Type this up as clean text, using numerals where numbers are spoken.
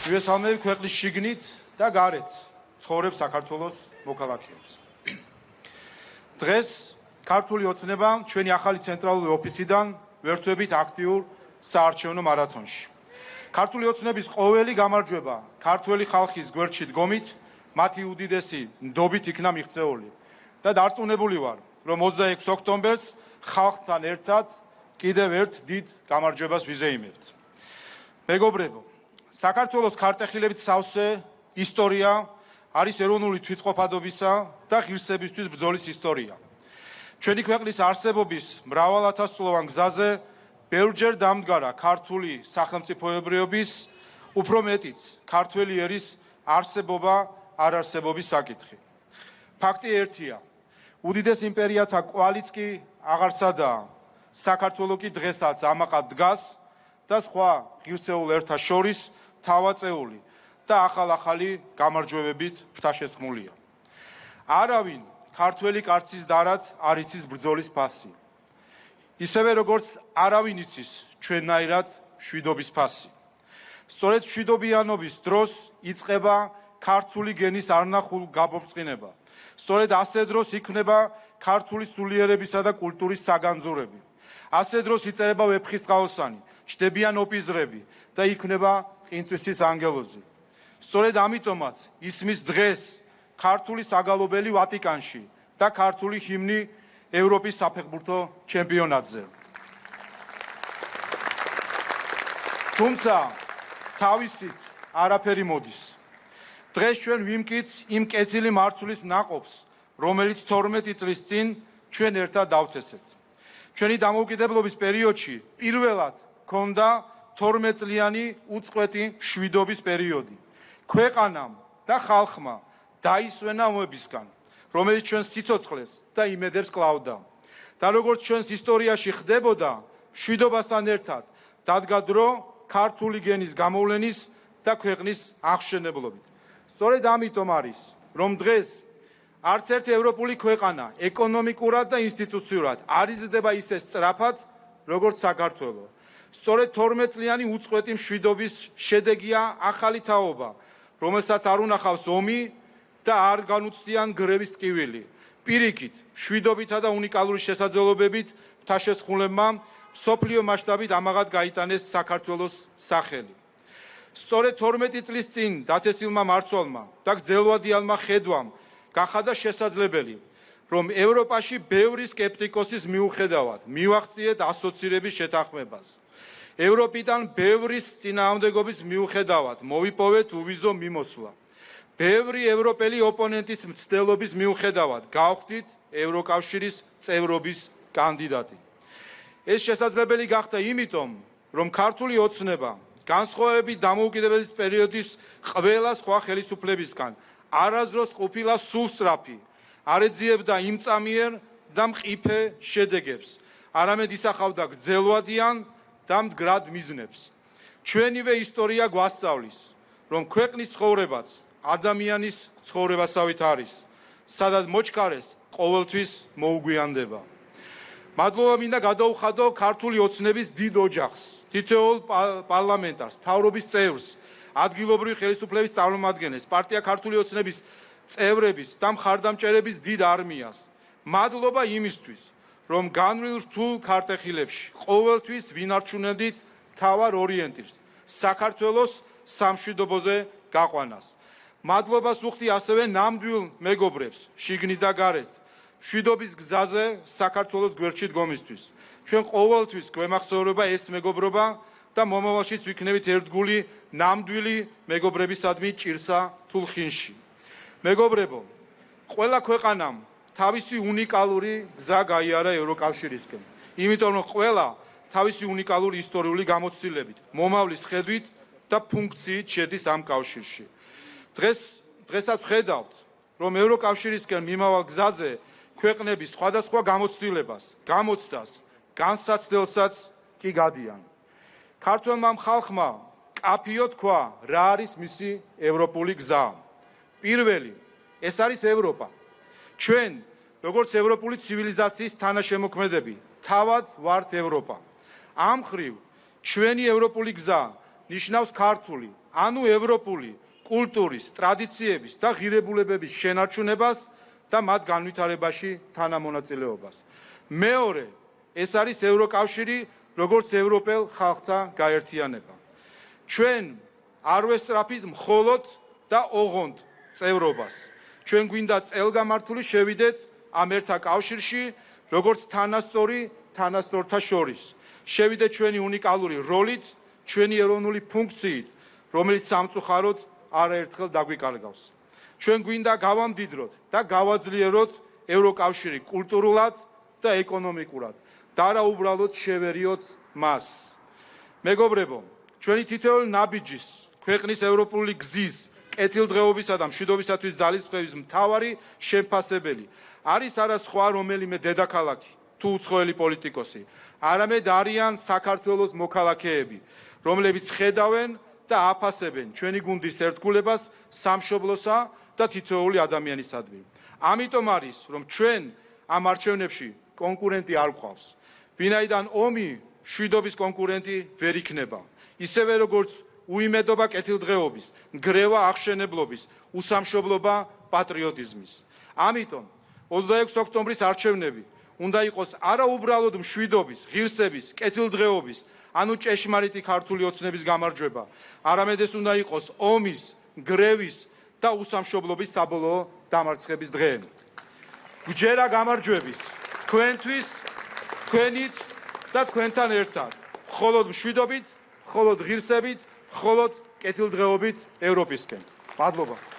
მივესალმები ქვეყნის შიგნით და გარეთ ცხოვრებს საქართველოს მოქალაქეებს. დღეს ქართული ოცნება ჩვენი ახალი ცენტრალური ოფისიდან ვერთვებით აქტიურ საარჩევნო მარათონში. ქართული ოცნების ყოველი გამარჯვება ქართველი ხალხის გვერდში დგომით მათი უდიდესი ნდობით იქნა მიღწეული და დარწმუნებული ვარ, რომ 26 ოქტომბერს ხალხთან ერთად კიდევ ერთ დიდ გამარჯვებას ვიზეიმებთ. მეგობრებო, საქართველოს ქარტეხილებით სავსე ისტორია არის ეროვნული თვითყოფადობისა და ღირსებისთვის ბრძოლის ისტორია. ჩვენი ქვეყნის არსებობის მრავალათასწლოვან გზაზე ბევრჯერ დამდგარა ქართული სახელმწიფოებრიობის, უფრო მეტიც ქართველი ერის არსებობა არარსებობის საკითხი. ფაქტი ერთია, უდიდეს იმპერიათა კვალიც კი აღარ სადაა, საქართველო კი დღესაც ამაყად დგას და სხვა ღირსეულ ერთა შორის თავაწეული და ახალ-ახალი გამარჯვებებით ფრთაშესხმულია. არავინ ქართველი კარცის დარად არ იცის ბრძოლის ფასი. ისევე როგორც არავინ იცის ჩვენნაირად მშვიდობის ფასი. სწორედ მშვიდობიანობის დროს იწყება ქართული გენის არნახულ გაბობწყინება. სწორედ ასე დროს იქმნება ქართული სულიერებისა და კულტურის საგანძურები. ასე დროს იწერება ვეფხისტყაოსანი, ჩდებიან ოპიზრები და იქმნება ყინწვისის ანგელოზი. სწორედ ამიტომაც ისმის დღეს ქართული საგალობელი ვატიკანში და ქართული ჰიმნი ევროპის საფეხბურთო ჩემპიონატზე. თუმცა თავისით არაფერი მოდის. დღეს ჩვენ ვიმკით იმ კეთილი მარცვლის ნაყოფს, რომელიც 12 წლის წინ ჩვენ ერთად დავთესეთ. ჩვენი დამოუკიდებლობის პერიოდში პირველად ჰქონდა 12 წლიანი უწყვეტი მშვიდობის პერიოდი. ქვეყანამ და ხალხმა დაისვენა ომებისგან, რომელიც ჩვენს სიცოცხლეს და იმედებს კლავდა. და როგორც ჩვენს ისტორიაში ხდებოდა, მშვიდობასთან ერთად დადგა დრო ქართული გენის გამოვლენის და ქვეყნის აღშენებლობით. სწორედ ამიტომ არის, რომ დღეს არც ერთი ევროპული ქვეყანა ეკონომიკურად და ინსტიტუციურად არ იზრდება ისე სწრაფად, როგორც საქართველო. სწორედ 12 წლიანი უწყვეტი მშვიდობის შედეგია ახალი თაობა, რომელსაც არ უნახავს ომი და არ განუცდიან გრევის ტკივილი. პირიქით, მშვიდობითა და უნიკალური შესაძლებლობებით ფრთაშესხმულებმა მსოფლიო მასშტაბით ამაღად გაიტანეს საქართველოს სახელი. სწორედ 12 წლის წინ დათესილმა მარცვალმა და გრძელვადიანმა ხედვამ გახადა შესაძლებელი, რომ ევროპაში ბევრი სკეპტიკოსის მიუხედავად მივახციეთ ასოცირების შეთანხმებას. ევროპიდან ბევრის წინააღმდეგობის მიუხედავად მოვიპოვეთ უვიზო მიმოსვლა. ბევრი ევროპელი ოპონენტის მცდელობის მიუხედავად გავხდით ევროკავშირის წევრობის კანდიდატი. ეს შესაძლებელი გახდა იმიტომ, რომ ქართული ოცნება განსხვავებით დამოუკიდებლობის პერიოდის ყველა სხვა ხელისუფლებისგან არასდროს ყოფილა სულსწრაფი, არ ეძიებდა იმწამიერ და მყიფე შედეგებს, არამედ ისახავდა გრძელვადიან და მდგრად მიზნებს. ჩვენივე ისტორია გვასწავლის, რომ ქვეყნის ცხოვრებაც ადამიანის ცხოვრებასავით არის, სადაც მოჩქარეს ყოველთვის მოუგვიანდება. მადლობა მინდა გადაუხადო ქართული ოცნების დიდ ოჯახს, თითოეულ პარლამენტარს, მთავრობის წევრს, ადგილობრივი ხელისუფლების წარმომადგენლებს, პარტია ქართული ოცნების წევრების და მხარდამჭერების დიდ არმიას. მადლობა იმისთვის, რომ განვლილ რთულ ქარტეხილებში ყოველთვის ვინარჩუნებდით მთავარ ორიენტირს, საქართველოს სამშვიდობოზე გაყვანას. მადლობას ვუხდი ასევე ნამდვილ მეგობრებს, შიგნით და გარეთ, მშვიდობის გზაზე საქართველოს გვერდში დგომისთვის. ჩვენ ყოველთვის გვემახსოვრება ეს მეგობრობა და მომავალშიც ვიქნებით ერთგული ნამდვილი მეგობრებისადმი ჭირსა თუ ლხინში. მეგობრებო, ყველა ქვეყანამ თავისი უნიკალური გზა გაიარა ევროკავშირისკენ. იმიტომ რომ ყველა თავისი უნიკალური ისტორიული გამოცდილებით, მომავლის ხედვით და ფუნქციით შედის ამ კავშირში. დღესაც ხედავთ, რომ ევროკავშირისკენ მიმავალ გზაზე ქვეყნების სხვადასხვა გამოცდილებას, გამოცდას, განსაცდელსაც კი გადიან. ქართველმა ხალხმა კაფიო თქვა, რა არის მისი ევროპული გზა. პირველი, ეს არის ევროპა. ჩვენ, როგორც ევროპული ცივილიზაციის თანაშემოქმედები, თავად ვართ ევროპა. ამ მხრივ ჩვენი ევროპული გზა ნიშნავს ქართული, ანუ ევროპული კულტურის, ტრადიციების და ღირებულებების შენარჩუნებას და მათ განვითარებაში თანამონაწილეობას. მეორე, ეს არის ევროკავშირი, როგორც ევროპელ ხალხთა გაერთიანება. ჩვენ არ ვესწრაფით მხოლოდ და ოღონდ წევრობას. ჩვენ გვინდა წელგამართული შევიდეთ ამ ერთა კავშირში, როგორც თანასწორთა შორის. შევიდეთ ჩვენი უნიკალური როლით, ჩვენი ეროვნული ფუნქციით, რომელიც სამწუხაროდ არაერთხელ დაგვიკარგავს. ჩვენ გვინდა გავამდიდროთ და გავაძლიეროთ ევროკავშირი კულტურულად და ეკონომიკურად და არა უბრალოდ შევერიოთ მას. მეგობრებო, ჩვენი თითოეული ნაბიჯის, ქვეყნის ევროპული გზის, კეთილდღეობისა და მშვიდობისათვის ძალისხმევის მთავარი შემფასებელი არის არა სხვა რომელიმე დედაქალაქი თუ უცხოელი პოლიტიკოსი, არამედ არიან საქართველოს მოქალაქეები, რომლებიც ხედავენ და აფასებენ ჩვენი გუნდის ერთგულებას სამშობლოსა და თითოეული ადამიანისადმი. ამიტომ არის, რომ ჩვენ ამ არჩევნებში კონკურენტი არ გვყავს. ვინაიდან ომი მშვიდობის კონკურენტი ვერ იქნება. ისევე როგორც უიმედობა კეთილდღეობის, ნგრევა აღშენებლობის, უსამშობლობა პატრიოტიზმის. ამიტომ 26 ოქტომბრის არჩევნები უნდა იყოს არა უბრალოდ მშვიდობის, ღირსების, კეთილდღეობის, ანუ ჭეშმარიტი ქართული ოცნების გამარჯვება, არამედ ეს უნდა იყოს ომის, ნგრევის და უსამშობლობის საბოლოო დამარცხების დღე. გვჯერა გამარჯვების თქვენთვის, თქვენით და თქვენთან ერთად, მხოლოდ მშვიდობით, მხოლოდ ღირსებით, მხოლოდ კეთილდღეობით ევროპისკენ. მადლობა.